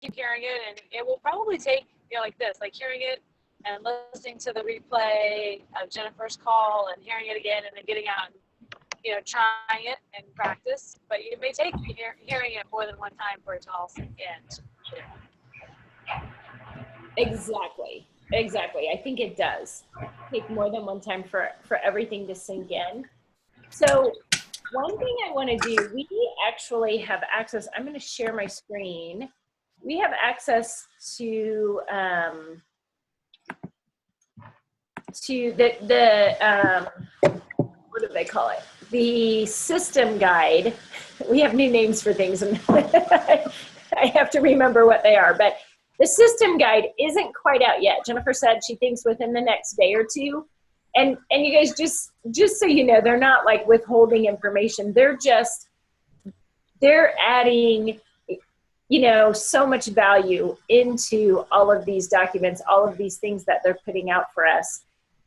keep hearing it, and it will probably take, like this, like hearing it and listening to the replay of Jennifer's call and hearing it again and then getting out and, trying it and practice. But it may take hearing it more than one time for it to all sink in. Exactly. I think it does take more than one time for everything to sink in. So one thing I want to do, we actually have access. I'm going to share my screen. We have access to the what do they call it? The system guide. We have new names for things, and I have to remember what they are. But the system guide isn't quite out yet. Jennifer said she thinks within the next day or two. And you guys, just so you know, they're not like withholding information. They're adding, so much value into all of these documents, all of these things that they're putting out for us,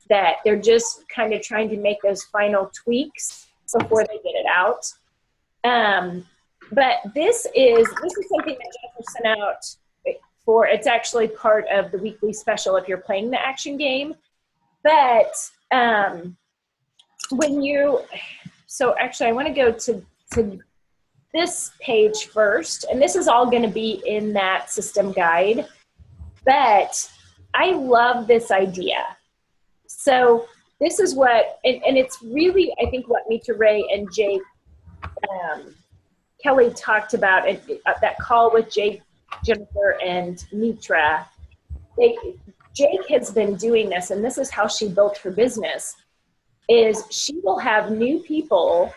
that they're just kind of trying to make those final tweaks before they get it out. But this is something that Jennifer sent out for. It's actually part of the weekly special if you're playing the action game. But so actually I want to go to this page first, and this is all going to be in that system guide. But I love this idea. So this is what, and it's really, I think, what Mitra Ray and Jake Kelly talked about at that call with Jake, Jennifer, and Mitra. Jake has been doing this, and this is how she built her business, is she will have new people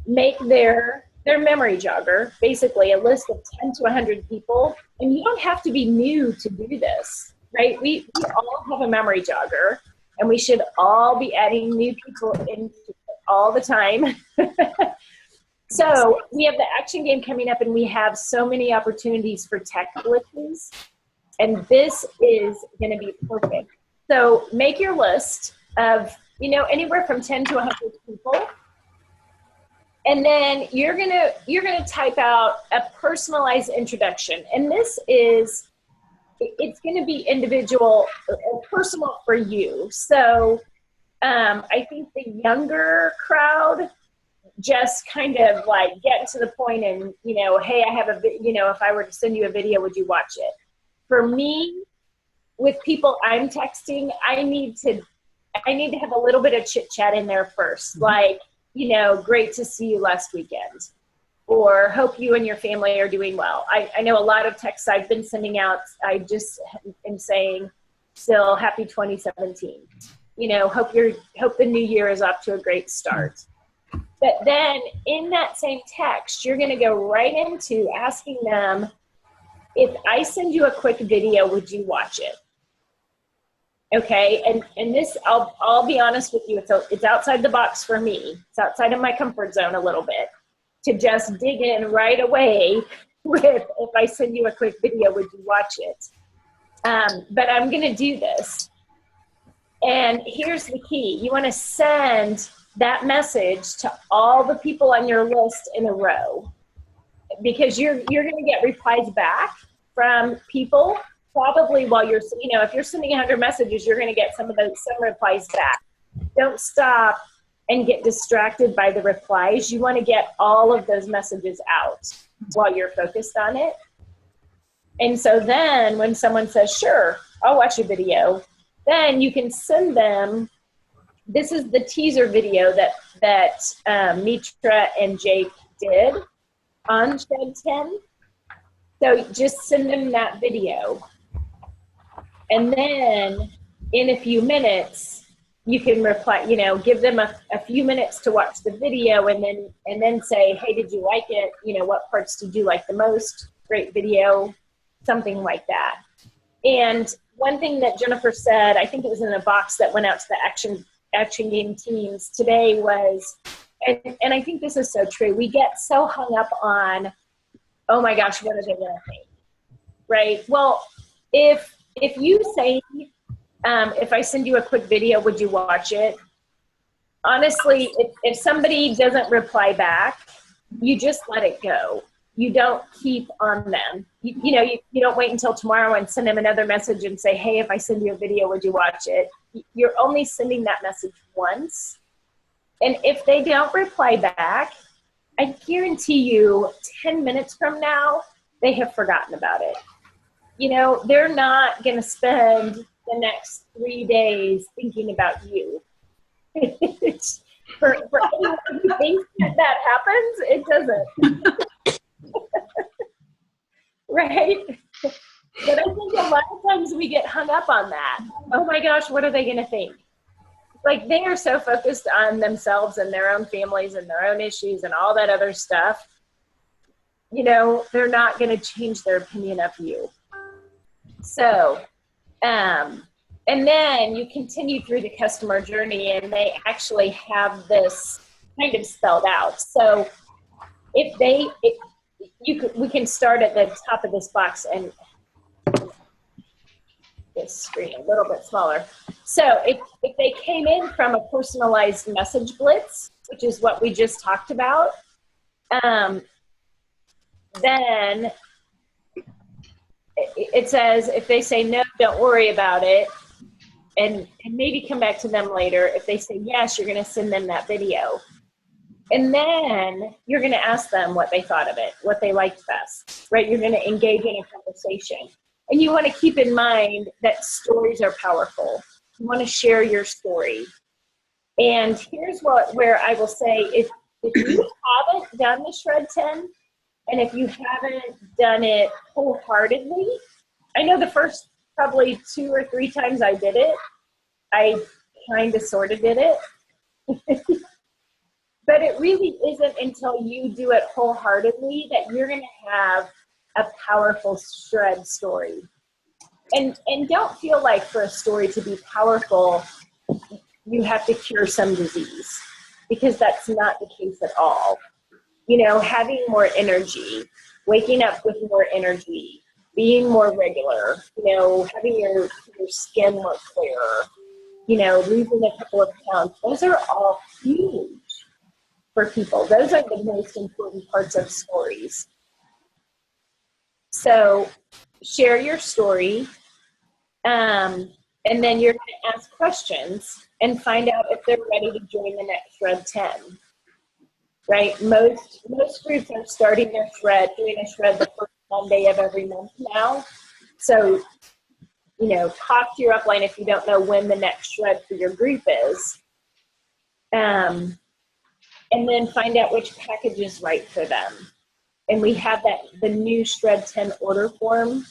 make their memory jogger, basically a list of 10 to 100 people, and you don't have to be new to do this, right? We all have a memory jogger, and we should all be adding new people in all the time. So we have the action game coming up, and we have so many opportunities for tech glitches. And this is going to be perfect. So make your list of, anywhere from 10 to 100 people. And then you're going to type out a personalized introduction. And this is, it's going to be individual or personal for you. So I think the younger crowd just kind of like get to the point and, hey, I have if I were to send you a video, would you watch it? For me, with people I'm texting, I need to have a little bit of chit chat in there first. Like, great to see you last weekend, or hope you and your family are doing well. I know a lot of texts I've been sending out, I just am saying still happy 2017. Hope the new year is off to a great start. But then in that same text, you're going to go right into asking them, if I send you a quick video, would you watch it? Okay, and this, I'll be honest with you, it's outside the box for me. It's outside of my comfort zone a little bit to just dig in right away with, if I send you a quick video, would you watch it? But I'm going to do this. And here's the key. You want to send that message to all the people on your list in a row, because you're going to get replies back from people probably while you're, if you're sending 100 messages, you're going to get some replies back. Don't stop and get distracted by the replies. You want to get all of those messages out while you're focused on it. And so then when someone says, sure, I'll watch a video, then you can send them, this is the teaser video that Mitra and Jake did on Shed 10. So just send them that video. And then in a few minutes, you can reply, give them a few minutes to watch the video, and then say, hey, did you like it? What parts did you like the most? Great video, something like that. And one thing that Jennifer said, I think it was in a box that went out to the action game teams today, was, and I think this is so true, we get so hung up on, oh my gosh, what are they going to think, right? Well, if you say, if I send you a quick video, would you watch it? Honestly, if somebody doesn't reply back, you just let it go. you don't keep on them. You don't wait until tomorrow and send them another message and say, hey, if I send you a video, would you watch it? You're only sending that message once. And if they don't reply back, I guarantee you 10 minutes from now, they have forgotten about it. They're not going to spend the next 3 days thinking about you. for anyone who thinks that happens, it doesn't. Right? But I think a lot of times we get hung up on that. Oh my gosh, what are they going to think? Like, they are so focused on themselves and their own families and their own issues and all that other stuff. They're not going to change their opinion of you. So, and then you continue through the customer journey, and they actually have this kind of spelled out. So we can start at the top of this box and this screen a little bit smaller. So if they came in from a personalized message blitz, which is what we just talked about, then it says, if they say no, don't worry about it, and maybe come back to them later. If they say yes, you're going to send them that video. And then you're going to ask them what they thought of it, what they liked best, right? You're going to engage in a conversation. And you want to keep in mind that stories are powerful. You want to share your story. And here's where I will say, if you haven't done the Shred 10, and if you haven't done it wholeheartedly, I know the first probably 2 or 3 times I did it, I kind of sort of did it. But it really isn't until you do it wholeheartedly that you're going to have a powerful Shred story. And don't feel like for a story to be powerful, you have to cure some disease, because that's not the case at all. Having more energy, waking up with more energy, being more regular, having your skin look clearer, losing a couple of pounds, those are all huge for people. Those are the most important parts of stories. So share your story, and then you're going to ask questions and find out if they're ready to join the next Shred 10. Right? Most groups are starting their shred, doing a shred the first Monday of every month now. So, talk to your upline if you don't know when the next shred for your group is. And then find out which package is right for them. And we have the new Shred 10 order form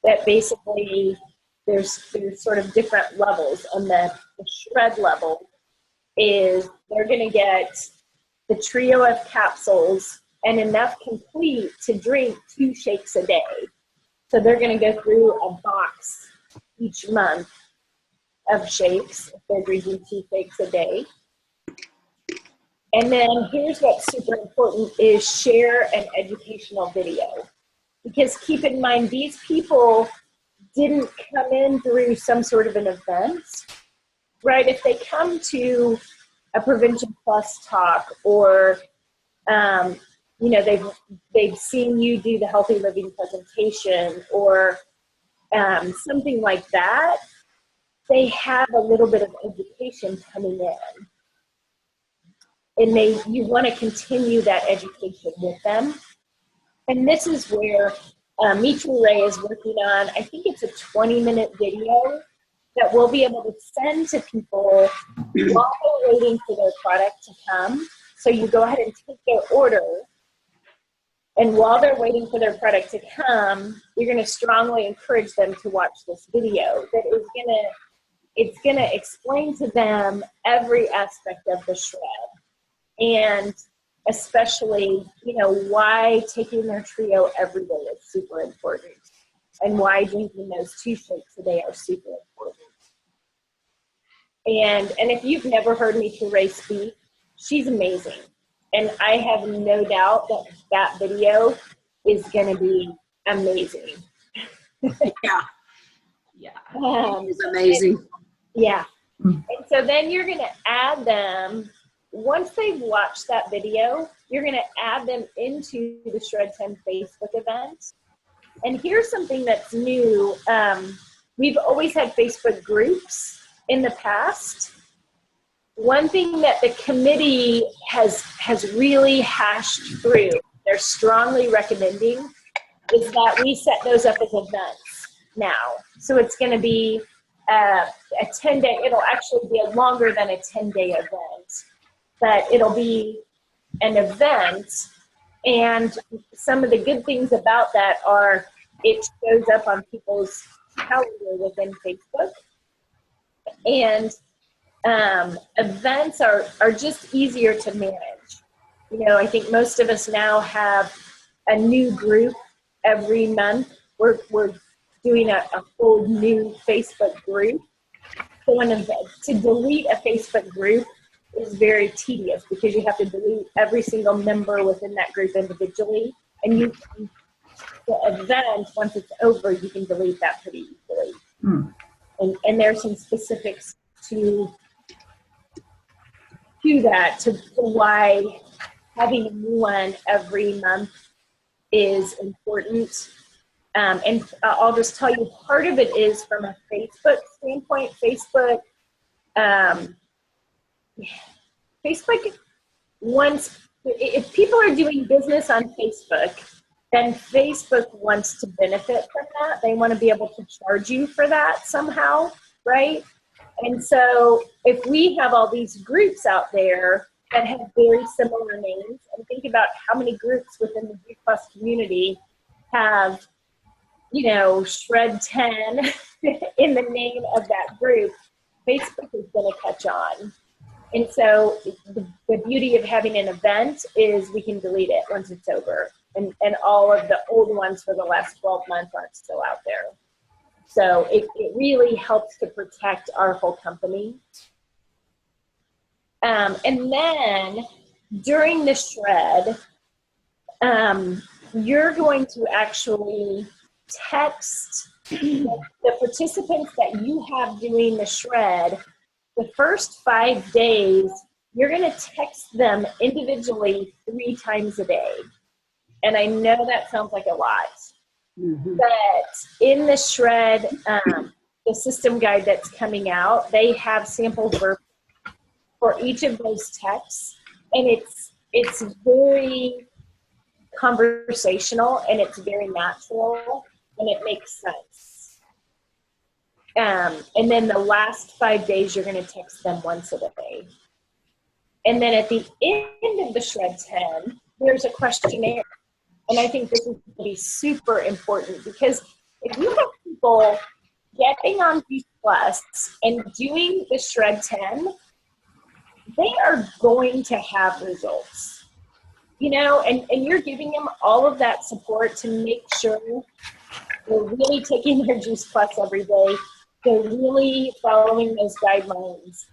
that basically there's sort of different levels. And the shred level is they're going to get the trio of capsules and enough complete to drink 2 shakes a day. So they're going to go through a box each month of shakes if they're drinking 2 shakes a day. And then here's what's super important is share an educational video. Because keep in mind, these people didn't come in through some sort of an event, right? If they come to a Prevention Plus talk, or they've seen you do the Healthy Living presentation, or something like that, they have a little bit of education coming in, and you want to continue that education with them. And this is where Mitra Ray is working on, I think it's a 20-minute video that we'll be able to send to people while they're waiting for their product to come. So you go ahead and take their order, and while they're waiting for their product to come, you're going to strongly encourage them to watch this video that is going to explain to them every aspect of the shred, and especially, why taking their trio every day is super important, and why drinking those 2 shakes a day are super important. And if you've never heard Mitra Ray speak, she's amazing. And I have no doubt that video is going to be amazing. Yeah. It's amazing. And so then you're going to add them once they've watched that video, you're going to add them into the Shred 10 Facebook event. And here's something that's new. We've always had Facebook groups in the past. One thing that the committee has really hashed through, they're strongly recommending, is that we set those up as events now. So it's going to be a 10-day, it'll actually be longer than a 10-day event, but it'll be an event. And some of the good things about that are it shows up on people's calendar within Facebook. And events are just easier to manage. You know, I think most of us now have a new group every month. We're doing a whole new Facebook group. So to delete a Facebook group is very tedious because you have to delete every single member within that group individually. And the event, once it's over, you can delete that pretty easily. And there's some specifics to that, to why having a new one every month is important. And I'll just tell you, part of it is from a Facebook standpoint. Facebook wants, if people are doing business on Facebook, then Facebook wants to benefit from that. They want to be able to charge you for that somehow, right? And so if we have all these groups out there that have very similar names, and think about how many groups within the G Plus community have, you know, Shred 10 in the name of that group, Facebook is going to catch on. And so the beauty of having an event is we can delete it once it's over. And all of the old ones for the last 12 months aren't still out there. So it really helps to protect our whole company. And then during the shred, you're going to actually text the participants that you have doing the shred. The first 5 days, you're going to text them individually 3 times a day. And I know that sounds like a lot, but in the shred, the system guide that's coming out, they have sample verbs for each of those texts, and it's very conversational and it's very natural and it makes sense. And then the last 5 days, you're going to text them once a day. And then at the end of the Shred 10, there's a questionnaire. And I think this is going to be super important because if you have people getting on Juice Plus and doing the Shred 10, they are going to have results. You know, and you're giving them all of that support to make sure they're really taking their Juice Plus every day. They're really following those guidelines.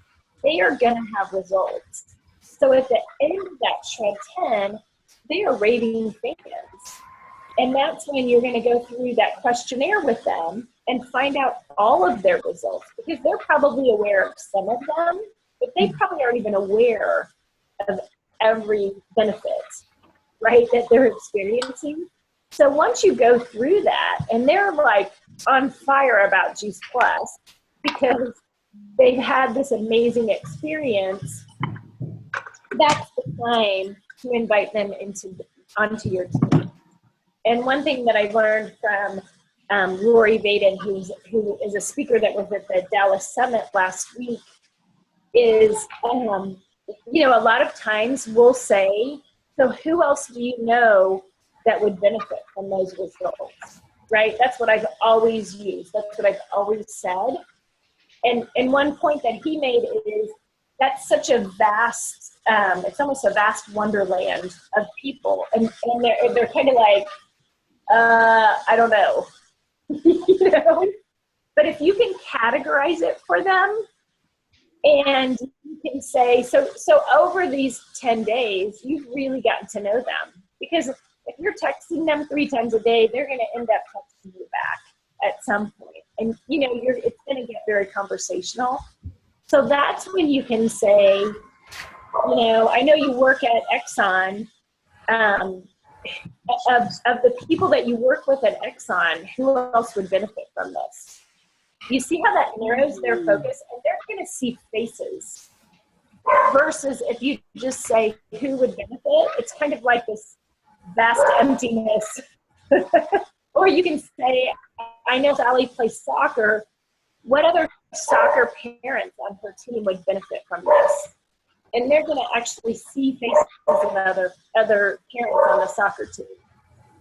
They are going to have results. So at the end of that Shred 10, they are rating fans. And that's when you're going to go through that questionnaire with them and find out all of their results, because they're probably aware of some of them, but they probably aren't even aware of every benefit, right, that they're experiencing. So once you go through that and they're like on fire about Juice Plus because they've had this amazing experience, that's the time to invite them onto your team. And one thing that I learned from Rory Vaden, who is a speaker that was at the Dallas Summit last week, is, you know, a lot of times we'll say, so who else do you know that would benefit from those results, right? That's what I've always used. That's what I've always said. And one point that he made is that's such a vast, it's almost a vast wonderland of people. And they're kind of like, I don't know, you know? But if you can categorize it for them and you can say, so over these 10 days, you've really gotten to know them. Because if you're texting them 3 times a day, they're going to end up texting you back at some point. And, you know, it's going to get very conversational. So that's when you can say, you know, I know you work at Exxon. Of the people that you work with at Exxon, who else would benefit from this? You see how that narrows their focus, and they're going to see faces. Versus if you just say who would benefit, it's kind of like this vast emptiness. Or you can say, I know Sally plays soccer. What other soccer parents on her team would benefit from this? And they're going to actually see faces of other parents on the soccer team.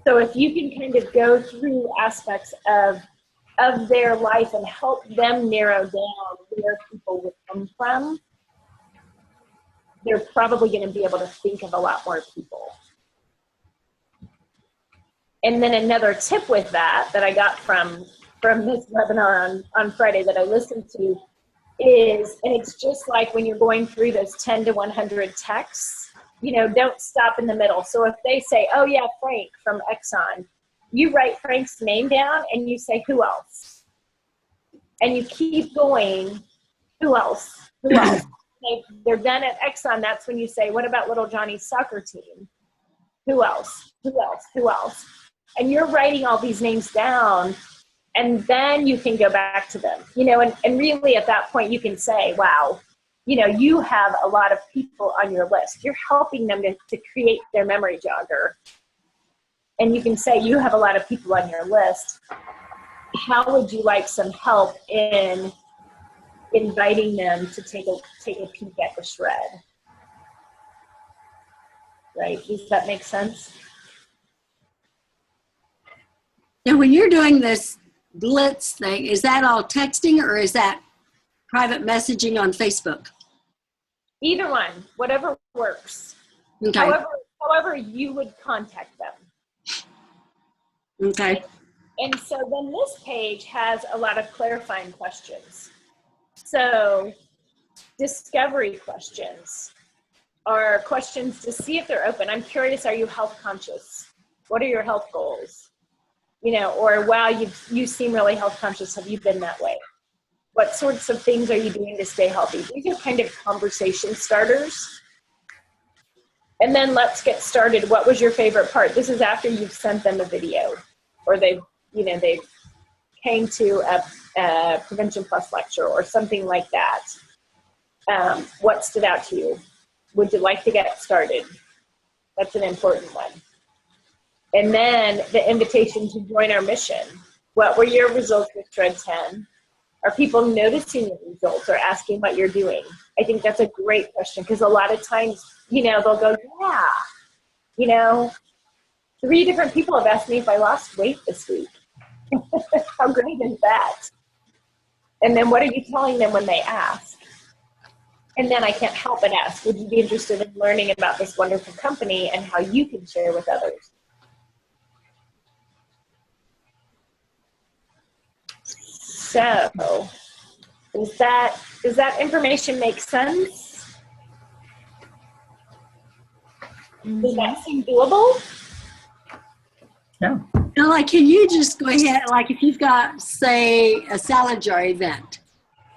So if you can kind of go through aspects of their life and help them narrow down where people would come from, they're probably going to be able to think of a lot more people. And then another tip with that I got from this webinar on Friday that I listened to is, and it's just like when you're going through those 10 to 100 texts, you know, don't stop in the middle. So if they say, oh yeah, Frank from Exxon, you write Frank's name down and you say, who else? And you keep going, who else? Who else? They're done at Exxon, that's when you say, what about little Johnny's soccer team? Who else? Who else? Who else? And you're writing all these names down, and then you can go back to them, you know, and really at that point you can say, wow, you know, you have a lot of people on your list. You're helping them to create their memory jogger. And you can say, you have a lot of people on your list. How would you like some help in inviting them to take a peek at the shred? Right? Does that make sense? Now, when you're doing this Blitz thing, is that all texting or is that private messaging on Facebook? Either one, whatever works. Okay. However you would contact them. Okay. And so then this page has a lot of clarifying questions. So discovery questions are questions to see if they're open. I'm curious, are you health conscious? What are your health goals? You know, or wow, you seem really health conscious. Have you been that way? What sorts of things are you doing to stay healthy? These are kind of conversation starters. And then let's get started. What was your favorite part? This is after you've sent them a video, or they came to a Prevention Plus lecture or something like that. What stood out to you? Would you like to get started? That's an important one. And then the invitation to join our mission. What were your results with Shred 10? Are people noticing the results or asking what you're doing? I think that's a great question, because a lot of times, you know, they'll go, yeah, you know, 3 different people have asked me if I lost weight this week. How great is that? And then what are you telling them when they ask? And then I can't help but ask, would you be interested in learning about this wonderful company and how you can share with others? So, does that information make sense? Does that seem doable? Yeah. Now, like, can you just go ahead, like if you've got, say, a salad jar event,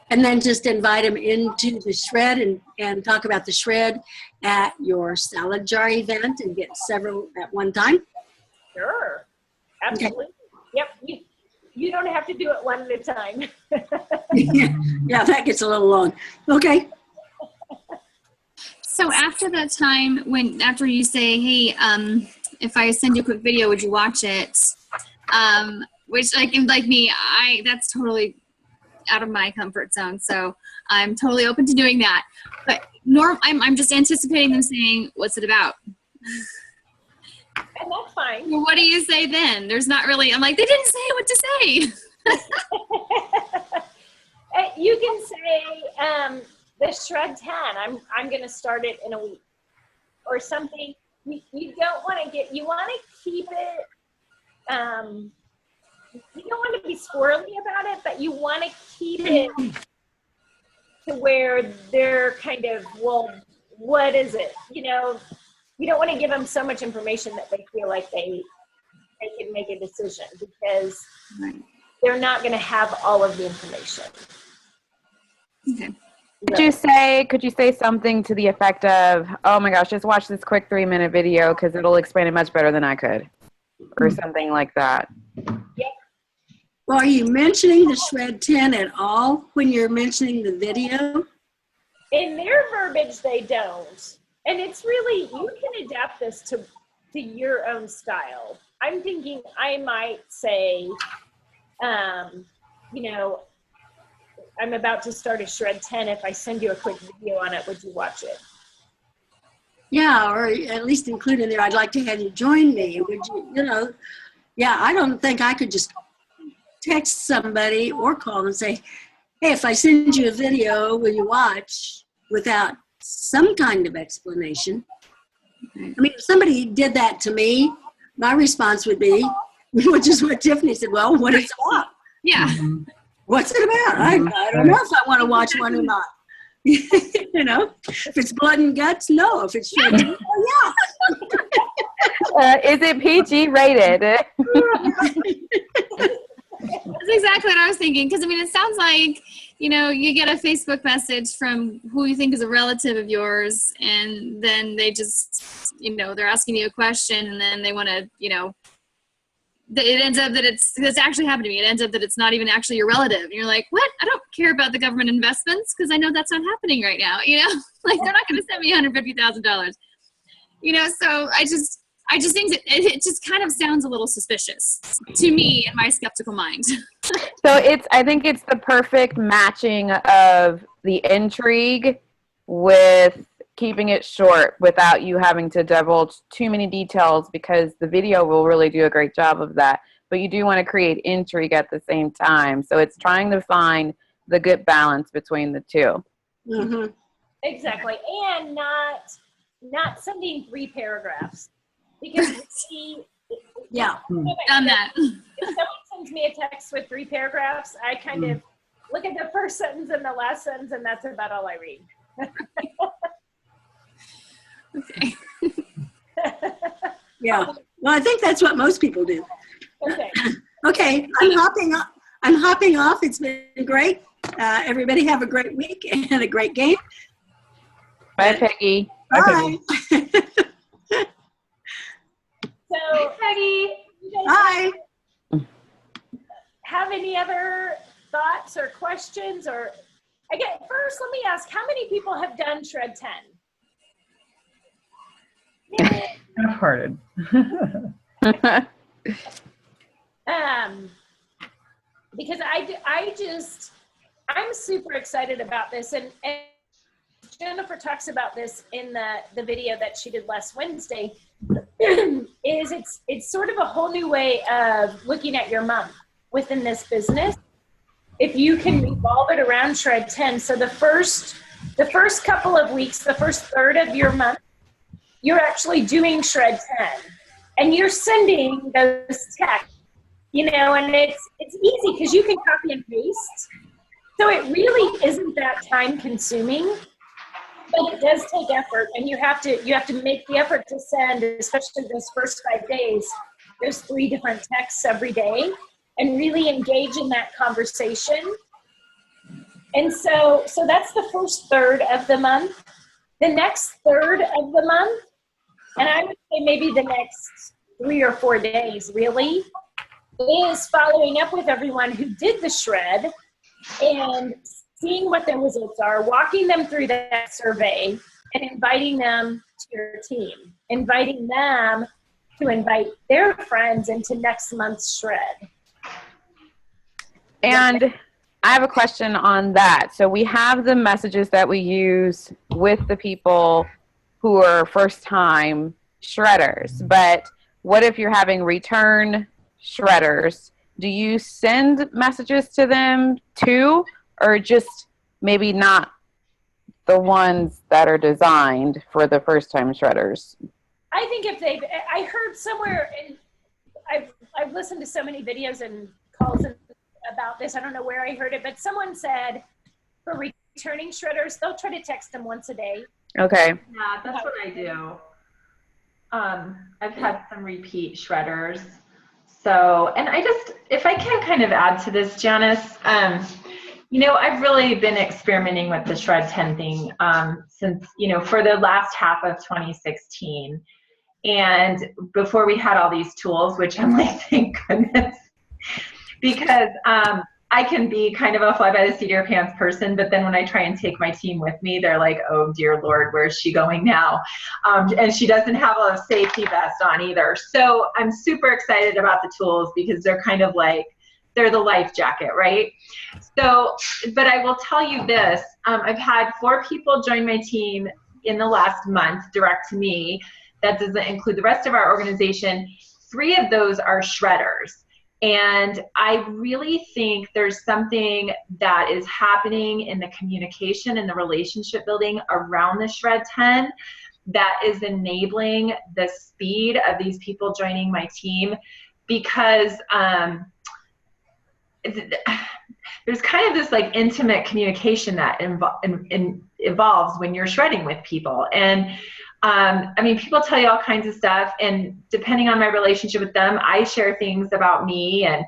and then just invite them into the shred and talk about the shred at your salad jar event and get several at one time? Sure, absolutely. Okay. Yep, you don't have to do it one at a time. Yeah, that gets a little long. Okay. So after that time, after you say, hey, if I send you a quick video, would you watch it? Which, like me, that's totally out of my comfort zone. So I'm totally open to doing that. But I'm just anticipating them saying, what's it about? And that's fine. Well, what do you say then? There's not really, I'm like, they didn't say what to say. You can say, the Shred 10, I'm going to start it in a week or something. You don't want to you want to keep it, you don't want to be squirrely about it, but you want to keep it to where they're kind of, well, what is it? You know, you don't want to give them so much information that they feel like they can make a decision, because they're not going to have all of the information. Okay. Could you say something to the effect of, oh my gosh, just watch this quick 3-minute video because it'll explain it much better than I could, or something like that? Well, are you mentioning the Shred 10 at all when you're mentioning the video? In their verbiage, they don't. And it's really, you can adapt this to your own style. I'm thinking I might say, you know, I'm about to start a Shred 10. If I send you a quick video on it, would you watch it? Yeah, or at least include in there, I'd like to have you join me. Would you, you know, yeah, I don't think I could just text somebody or call them and say, hey, if I send you a video, will you watch, without some kind of explanation. I mean, if somebody did that to me, my response would be, which is what Tiffany said, well, what is it about? Yeah. What's it about? I don't know if I want to watch one or not. You know, if it's blood and guts, no. If it's Shred 10, oh, yeah. Is it PG rated? That's exactly what I was thinking. Because, I mean, it sounds like, you know, you get a Facebook message from who you think is a relative of yours, and then they just, you know, they're asking you a question, and then they want to, you know, it ends up that that's actually happened to me. It ends up that it's not even actually your relative. And you're like, what? I don't care about the government investments because I know that's not happening right now. You know, like they're not going to send me $150,000. You know, so I just think that it just kind of sounds a little suspicious to me in my skeptical mind. So I think it's the perfect matching of the intrigue with keeping it short without you having to divulge too many details, because the video will really do a great job of that. But you do want to create intrigue at the same time. So it's trying to find the good balance between the two. Mm-hmm. Exactly. And not sending 3 paragraphs. Because Yeah. Done that. if someone sends me a text with 3 paragraphs, I kind of look at the first sentence and the last sentence, and that's about all I read. Okay. Yeah. Well, I think that's what most people do. Okay. Okay, I'm hopping off. It's been great. Everybody have a great week and a great game. Bye, Peggy. Bye. So, Peggy, you guys Bye. have any other thoughts or questions? Or again, first, let me ask: how many people have done Shred 10? Half-hearted. Because I'm super excited about this, and Jennifer talks about this in the video that she did last Wednesday. Is it's sort of a whole new way of looking at your month within this business. If you can revolve it around Shred 10, so the first couple of weeks, the first third of your month, you're actually doing Shred 10, and you're sending those texts, you know, and it's easy because you can copy and paste. So it really isn't that time consuming, but it does take effort, and you have to make the effort to send, especially those first 5 days, there's 3 different texts every day, and really engage in that conversation. And so that's the first third of the month. The next third of the month, and I would say maybe the next 3 or 4 days really, is following up with everyone who did the shred and seeing what their results are, walking them through that survey, and inviting them to your team, inviting them to invite their friends into next month's shred. And I have a question on that. So we have the messages that we use with the people who are first-time shredders, but what if you're having return shredders? Do you send messages to them too, or just maybe not the ones that are designed for the first-time shredders? I think I heard somewhere, and I've listened to so many videos and calls about this. I don't know where I heard it, but someone said for returning shredders, they'll try to text them once a day. Okay. Yeah, that's what I do. I've had some repeat shredders. So, and if I can kind of add to this, Janice, I've really been experimenting with the Shred 10 thing since, for the last half of 2016. And before we had all these tools, which I'm like, thank goodness, because I can be kind of a fly by the seat of your pants person, but then when I try and take my team with me, they're like, oh dear Lord, where's she going now? And she doesn't have a safety vest on either. So I'm super excited about the tools because they're kind of like, they're the life jacket, right? So, but I will tell you this, I've had 4 people join my team in the last month, direct to me. That doesn't include the rest of our organization. 3 of those are shredders. And I really think there's something that is happening in the communication and the relationship building around the Shred 10 that is enabling the speed of these people joining my team, because there's kind of this like intimate communication that evolves when you're shredding with people. And people tell you all kinds of stuff, and depending on my relationship with them, I share things about me and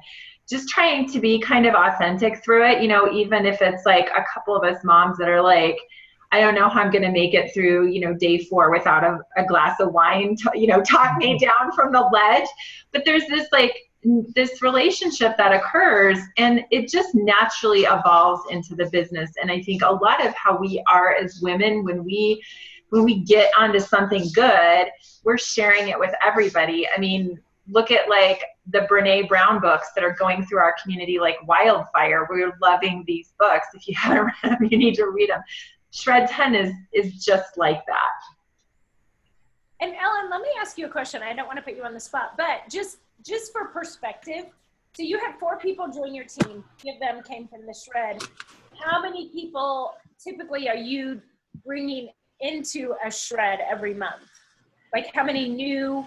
just trying to be kind of authentic through it, even if it's like a couple of us moms that are like, I don't know how I'm going to make it through, day 4 without a glass of wine, talk me down from the ledge. But there's this relationship that occurs, and it just naturally evolves into the business. And I think a lot of how we are as women, when we get onto something good, we're sharing it with everybody. I mean, look at like the Brene Brown books that are going through our community like wildfire. We're loving these books. If you haven't read them, you need to read them. Shred 10 is just like that. And Ellen, let me ask you a question. I don't want to put you on the spot, but just for perspective, so you had 4 people join your team. 3 of them came from the Shred. How many people typically are you bringing into a Shred every month? Like how many new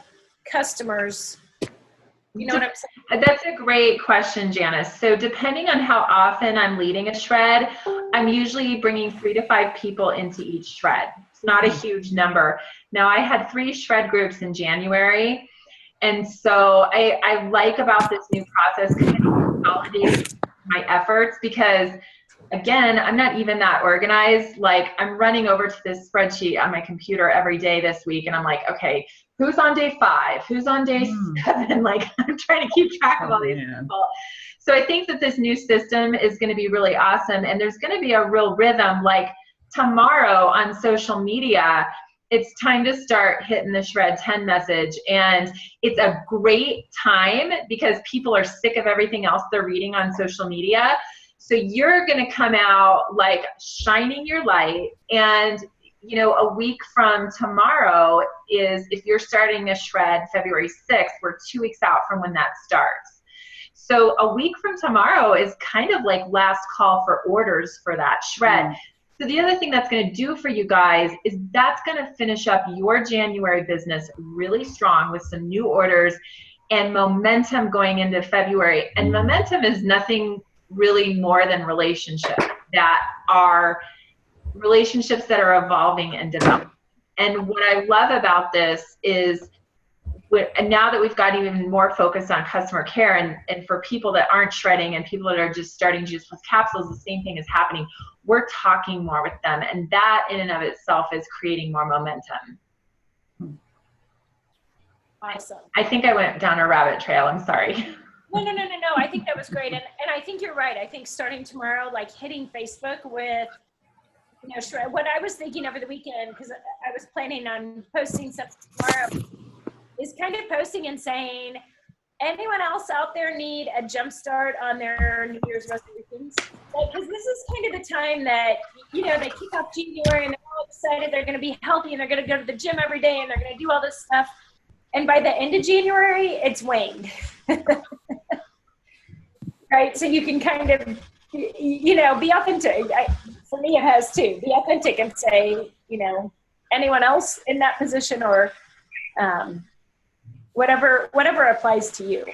customers? You know what I'm saying? That's a great question, Janice. So depending on how often I'm leading a Shred, I'm usually bringing 3 to 5 people into each Shred. It's not a huge number. Now, I had 3 Shred groups in January. And so I like about this new process because it consolidates my efforts, because again, I'm not even that organized. Like, I'm running over to this spreadsheet on my computer every day this week, and I'm like, okay, who's on day 5? Who's on day 7? Like, I'm trying to keep track of all these people. So I think that this new system is going to be really awesome, and there's going to be a real rhythm. Like tomorrow on social media, it's time to start hitting the Shred 10 message. And it's a great time because people are sick of everything else they're reading on social media. So you're going to come out like shining your light. And, a week from tomorrow is, if you're starting a Shred February 6th, we're 2 weeks out from when that starts. So a week from tomorrow is kind of like last call for orders for that Shred. So the other thing that's going to do for you guys is that's going to finish up your January business really strong with some new orders and momentum going into February. And momentum is nothing really more than relationships that are evolving and developing. And what I love about this is, and now that we've got even more focus on customer care, and for people that aren't shredding and people that are just starting Juice Plus capsules, the same thing is happening. We're talking more with them, and that in and of itself is creating more momentum. Awesome. I think I went down a rabbit trail. I'm sorry. No. I think that was great. And I think you're right. I think starting tomorrow, like hitting Facebook with, Shred. What I was thinking over the weekend, because I was planning on posting something tomorrow, is kind of posting and saying, anyone else out there need a jump start on their New Year's resolutions? Because this is kind of the time that, they kick off January and they're all excited. They're going to be healthy and they're going to go to the gym every day and they're going to do all this stuff. And by the end of January, it's waned. Right? So you can kind of, be authentic. For me, it has too. Be authentic and say, anyone else in that position, or whatever applies to you.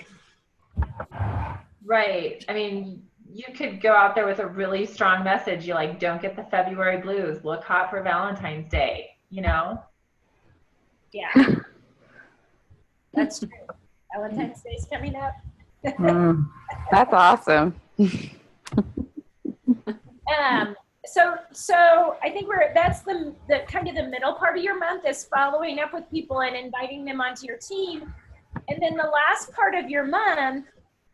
Right. I mean, you could go out there with a really strong message. You like, don't get the February blues. Look hot for Valentine's Day, Yeah. That's true. Valentine's Day is coming up. That's awesome. So I think that's the kind of the middle part of your month is following up with people and inviting them onto your team. And then the last part of your month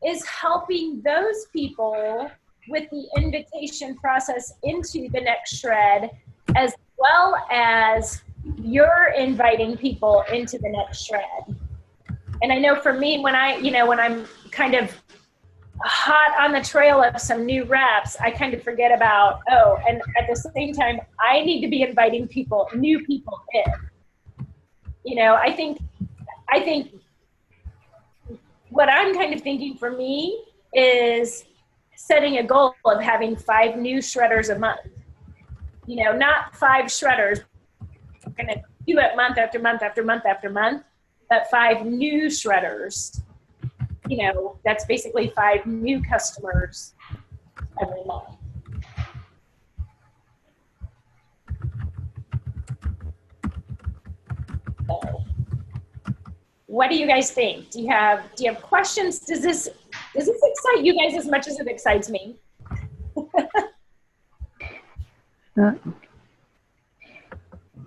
is helping those people with the invitation process into the next shred, as well as you're inviting people into the next shred. And I know for me, when I'm kind of hot on the trail of some new reps, I kind of forget about, and at the same time, I need to be inviting new people in. I think what I'm kind of thinking for me is setting a goal of having 5 new shredders a month. Not 5 shredders. We're going to do it month after month after month after month, but 5 new shredders. That's basically 5 new customers every month. So, what do you guys think? Do you have questions? Does this excite you guys as much as it excites me?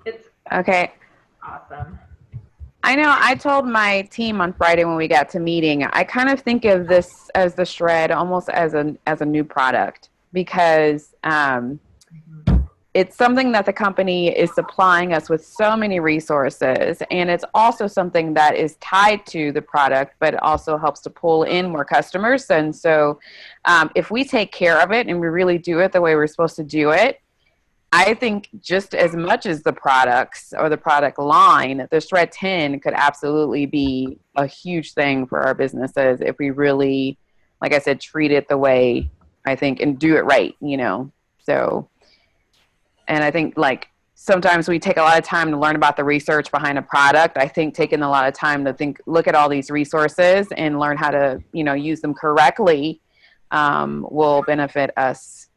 It's Okay. awesome. I know I told my team on Friday when we got to meeting, I kind of think of this as the shred almost as a new product, because it's something that the company is supplying us with so many resources, and it's also something that is tied to the product, but also helps to pull in more customers. And so if we take care of it and we really do it the way we're supposed to do it, I think just as much as the products or the product line, the Shred 10 could absolutely be a huge thing for our businesses if we really, like I said, treat it the way I think and do it right, So, and I think sometimes we take a lot of time to learn about the research behind a product. I think taking a lot of time to look at all these resources and learn how to, use them correctly will benefit us,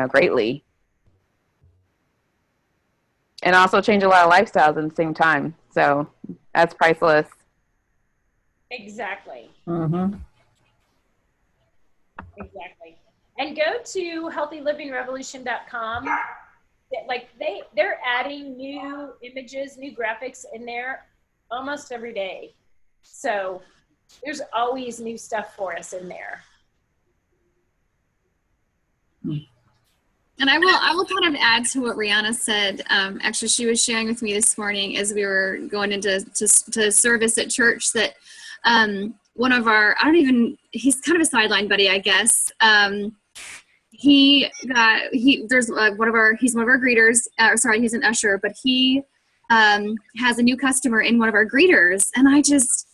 greatly. And also change a lot of lifestyles at the same time. So that's priceless. Exactly. Mm-hmm. Exactly. And go to healthylivingrevolution.com. They're adding new images, new graphics in there almost every day. So there's always new stuff for us in there. And I will kind of add to what Rihanna said. Actually, she was sharing with me this morning as we were going into to service at church that one of our, he's kind of a sideline buddy, I guess. He's one of our greeters. He's an usher, but he has a new customer in one of our greeters, and that just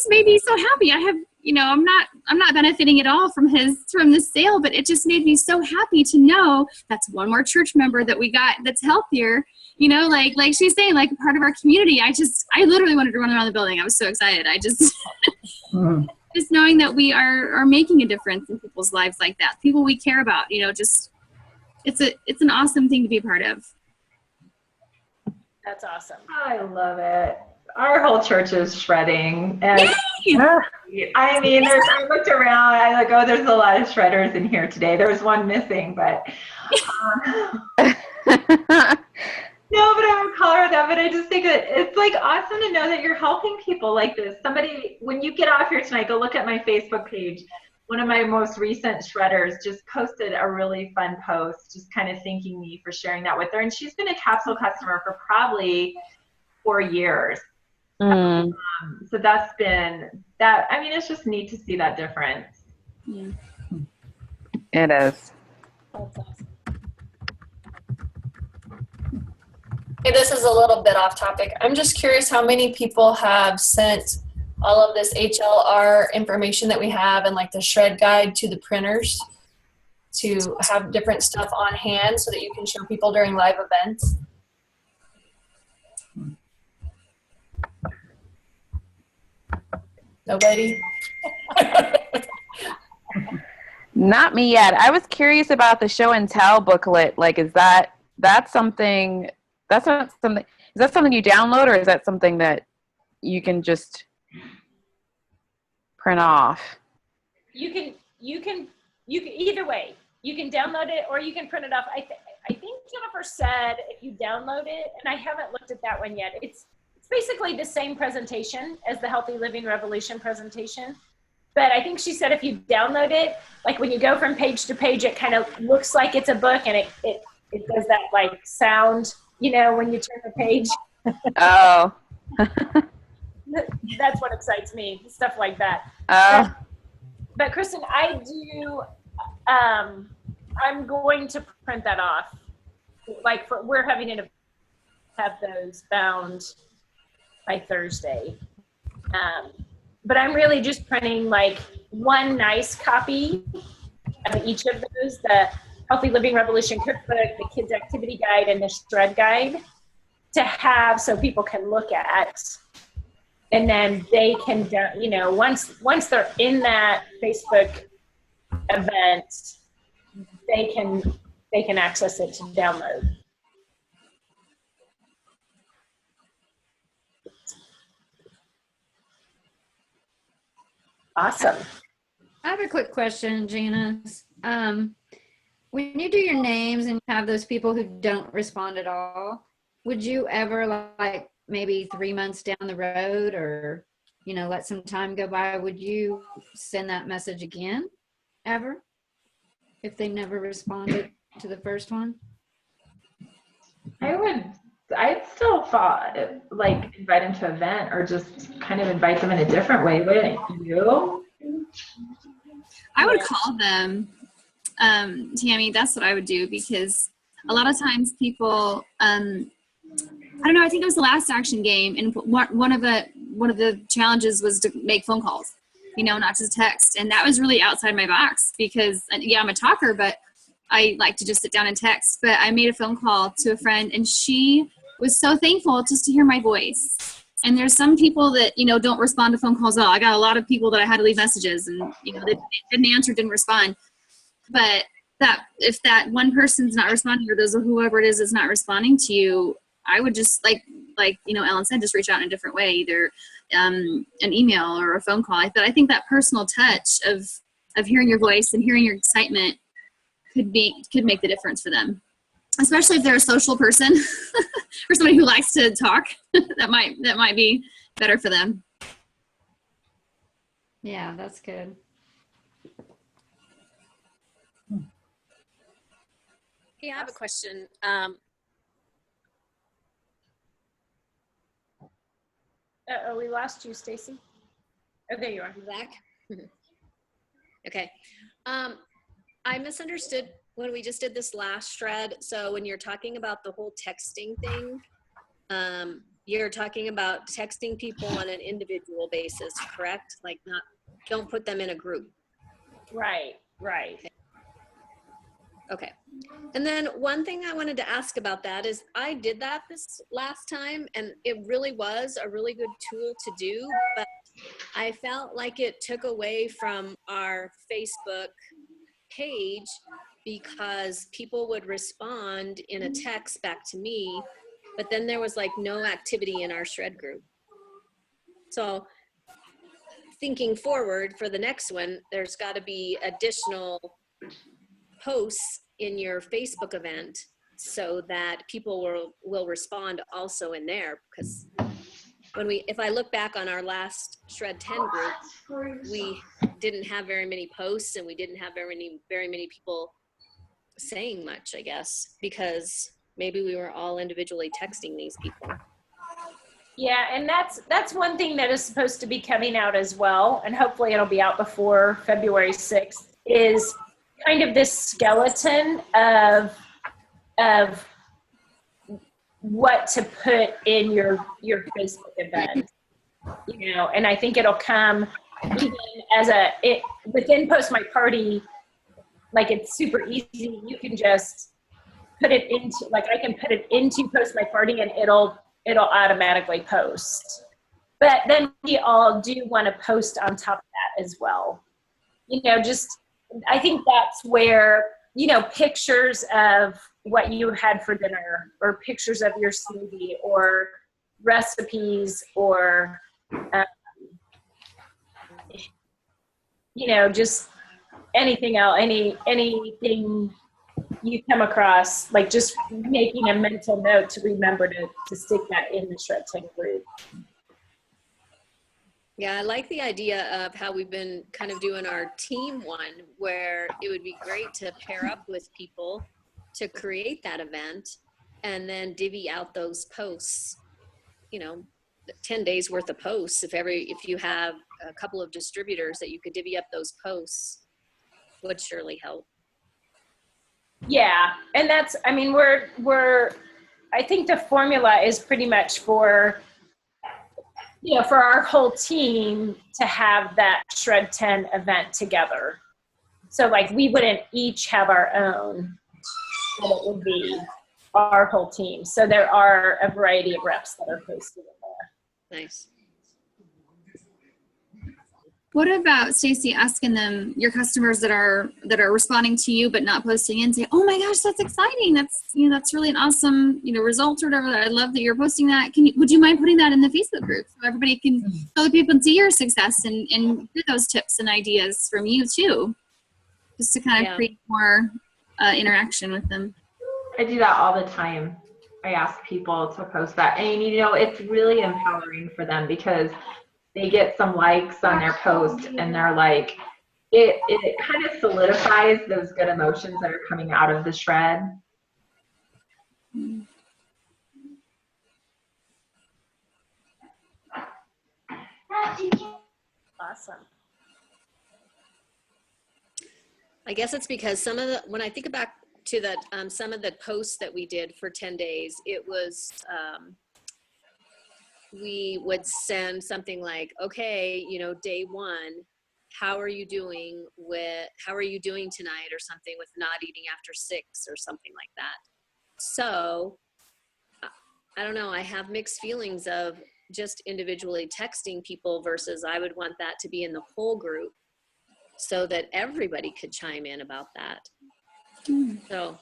made me so happy. I have, I'm not benefiting at all from this sale, but it just made me so happy to know that's one more church member that we got that's healthier. Like she's saying, like a part of our community. I literally wanted to run around the building. I was so excited. I just just knowing that we are making a difference in people's lives like that, people we care about. Just it's an awesome thing to be a part of. That's awesome. I love it. Our whole church is shredding, and Yay! I mean, I looked around. I there's a lot of shredders in here today. There was one missing, but no, but I would call her that. But I just think that it's awesome to know that you're helping people like this. Somebody, when you get off here tonight, go look at my Facebook page. One of my most recent shredders just posted a really fun post, just kind of thanking me for sharing that with her. And she's been a capsule customer for probably 4 years. So that's been that. I mean, it's just neat to see that difference. Yeah. It is. That's awesome. Hey, this is a little bit off topic. I'm just curious how many people have sent all of this HLR information that we have and the shred guide to the printers to have different stuff on hand so that you can show people during live events. Nobody? Not me yet. I was curious about the show and tell booklet. Is that's something you download, or is that something that you can just print off? You can either way. You can download it or you can print it off. I think Jennifer said if you download it, and I haven't looked at that one yet. It's basically the same presentation as the Healthy Living Revolution presentation. But I think she said if you download it, like when you go from page to page, it kind of looks like it's a book, and it does that like sound, you know, when you turn the page. Oh. That's what excites me, stuff like that. Oh. But Kristen, I do, I'm going to print that off. Like we're having to have those bound by Thursday. But I'm really just printing like one nice copy of each of those, the Healthy Living Revolution Cookbook, the Kids Activity Guide, and the Shred Guide, to have so people can look at. And then they can, you know, once they're in that Facebook event, they can access it to download. Awesome. I have a quick question, Janice. When you do your names and have those people who don't respond at all, would you ever, like maybe 3 months down the road, or, you know, let some time go by, would you send that message again, ever, if they never responded to the first one? I'd still thought like invite them to an event, or just kind of invite them in a different way, wouldn't you? I would call them, Tammy. That's what I would do, because a lot of times people, I don't know. I think it was the last Action Game, and one of the challenges was to make phone calls, you know, not just text, and that was really outside my box because, yeah, I'm a talker, but I like to just sit down and text. But I made a phone call to a friend, and she was so thankful just to hear my voice. And there's some people that, you know, don't respond to phone calls at all. I got a lot of people that I had to leave messages, and, you know, they didn't answer, didn't respond. But if that one person's not responding, or there's whoever it is that's not responding to you, I would just like you know, Ellen said, just reach out in a different way, either an email or a phone call. I think that personal touch of hearing your voice and hearing your excitement could make the difference for them, especially if they're a social person or somebody who likes to talk. that might be better for them. Yeah, that's good. Hey, I have a question. Uh-oh, we lost you, Stacy. Oh, there you are. Back. Okay. I misunderstood when we just did this last shred. So when you're talking about the whole texting thing, you're talking about texting people on an individual basis, correct? Like don't put them in a group. Right. Okay. And then one thing I wanted to ask about that is I did that this last time, and it really was a really good tool to do, but I felt like it took away from our Facebook page because people would respond in a text back to me, but then there was like no activity in our shred group. So thinking forward for the next one, there's got to be additional posts in your Facebook event so that people will respond also in there, because if I look back on our last Shred 10 group, we didn't have very many posts, and we didn't have very many people saying much, I guess, because maybe we were all individually texting these people. Yeah, and that's one thing that is supposed to be coming out as well, and hopefully it'll be out before February 6th, is kind of this skeleton of what to put in your Facebook event, you know. And I think it'll come even as within Post My Party, like it's super easy. You can just put it into, like I can put it into Post My Party and it'll automatically post. But then we all do want to post on top of that as well. You know, just, I think that's where, you know, pictures of what you had for dinner, or pictures of your smoothie, or recipes, or, you know, just anything else, anything you come across, like just making a mental note to remember to stick that in the Shred 10 group. Yeah, I like the idea of how we've been kind of doing our team one, where it would be great to pair up with people to create that event and then divvy out those posts, 10 days worth of posts. If you have a couple of distributors that you could divvy up those posts, would surely help. Yeah, and that's, I mean, I think the formula is pretty much for our whole team to have that Shred 10 event together. So like we wouldn't each have our own, but it would be our whole team. So there are a variety of reps that are posted in there. Nice. What about, Stacy, asking them, your customers that are responding to you but not posting in, say, oh my gosh, that's exciting. That's really an awesome, result or whatever. I love that you're posting that. Would you mind putting that in the Facebook group so everybody can, other people can see your success and hear those tips and ideas from you too, just to kind of create more interaction with them. I do that all the time. I ask people to post that, and it's really empowering for them because they get some likes on their post and they're like, it kind of solidifies those good emotions that are coming out of the shred. Awesome. I guess it's because when I think back to that, some of the posts that we did for 10 days, it was, we would send something like, okay, day one, how are you doing tonight, or something with not eating after 6 or something like that. So I don't know, I have mixed feelings of just individually texting people versus I would want that to be in the whole group so that everybody could chime in about that. So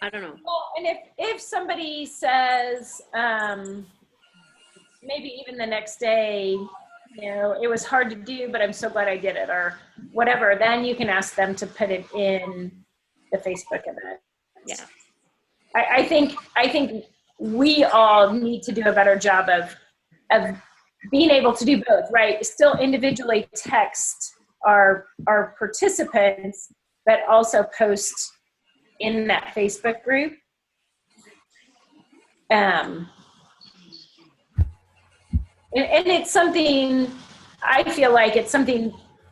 I don't know. Well, and if somebody says, maybe even the next day, it was hard to do, but I'm so glad I did it, or whatever, then you can ask them to put it in the Facebook event. Yeah. I think we all need to do a better job of being able to do both, right? Still individually text our participants, but also post in that Facebook group. And it's something, I feel like it's something,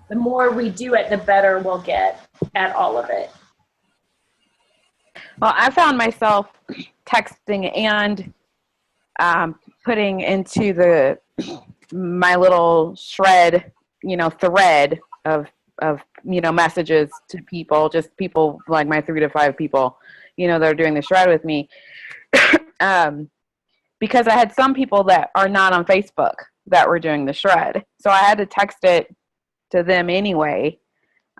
the more we do it, the better we'll get at all of it. Well, I found myself texting and putting into my little shred, thread of messages to people, just people like my 3 to 5 people, that are doing the shred with me. Because I had some people that are not on Facebook that were doing the shred. So I had to text it to them anyway.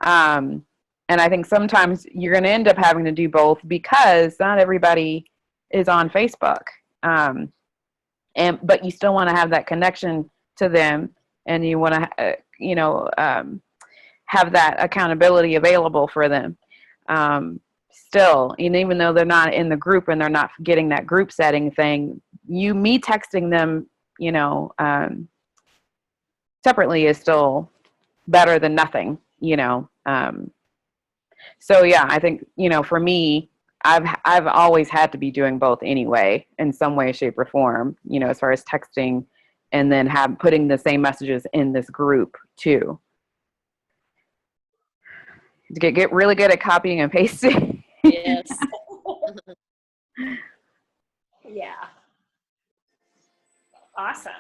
And I think sometimes you're going to end up having to do both because not everybody is on Facebook. But you still want to have that connection to them, and you want to, have that accountability available for them. Still, and even though they're not in the group and they're not getting that group setting thing, me texting them, separately is still better than nothing, So yeah, I think, for me, I've always had to be doing both anyway, in some way, shape, or form, as far as texting and then putting the same messages in this group too. To get really good at copying and pasting. Yes. Yeah. Awesome.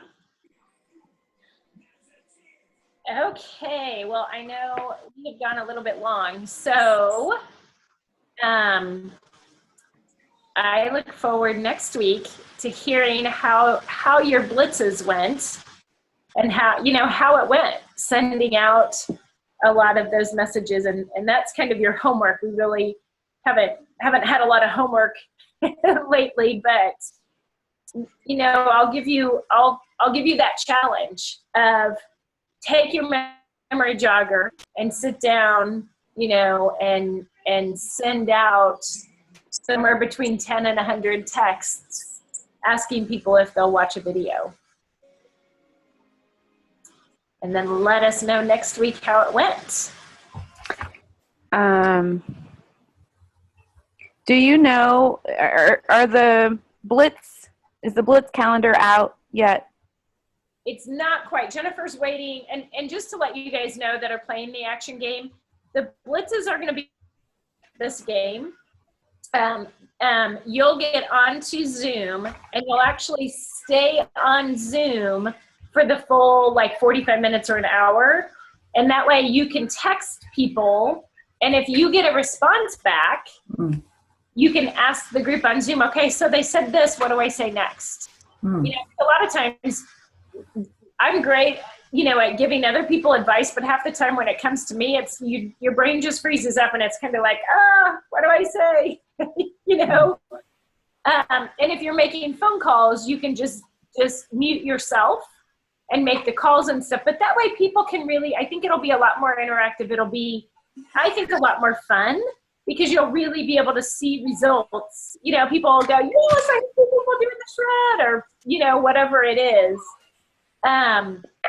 Okay, well, I know we have gone a little bit long, so I look forward next week to hearing how your blitzes went and how it went, sending out a lot of those messages, and that's kind of your homework. We really haven't had a lot of homework lately, but I'll give you that challenge of take your memory jogger and sit down you know, and send out somewhere between 10 and 100 texts asking people if they'll watch a video. And then let us know next week how it went. Do you know, are the Blitz, is the Blitz calendar out yet? It's not quite. Jennifer's waiting. And just to let you guys know that are playing the action game, the blitzes are going to be this game. You'll get onto Zoom and you'll actually stay on Zoom for the full like 45 minutes or an hour. And that way you can text people. And if you get a response back, you can ask the group on Zoom, okay, so they said this, what do I say next? You know, a lot of times I'm great, you know, at giving other people advice, but half the time when it comes to me, it's your brain just freezes up and it's kind of like, what do I say? You know? And if you're making phone calls, you can just mute yourself and make the calls and stuff. But that way people can really, I think it'll be a lot more interactive. It'll be, I think, a lot more fun because you'll really be able to see results. You know, people will go, yes, I see people doing the shred or, you know, whatever it is.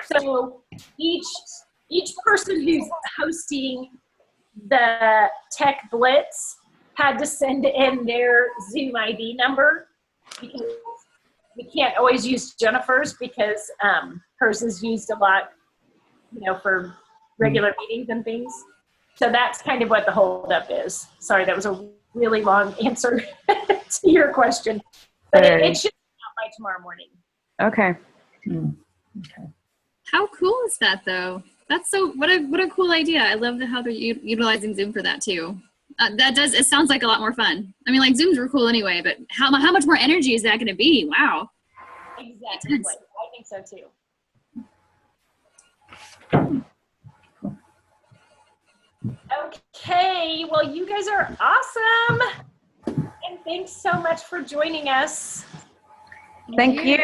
So each person who's hosting the Tech Blitz had to send in their Zoom ID number because we can't always use Jennifer's because hers is used a lot, you know, for regular meetings and things. So that's kind of what the holdup is. Sorry, that was a really long answer to your question, but it should be out by tomorrow morning. Okay. Okay. How cool is that though? That's so, what a cool idea. I love how they're utilizing Zoom for that too. It sounds like a lot more fun. I mean, like Zooms were cool anyway, but how much more energy is that going to be? Wow. Exactly. I think so too. Okay, well, you guys are awesome. And thanks so much for joining us. Thank you.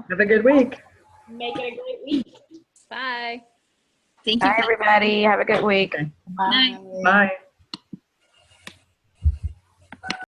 Have a good week. Make it a great week. Bye. Thank you. Bye, everybody. Have a good week. Okay. Night. Bye.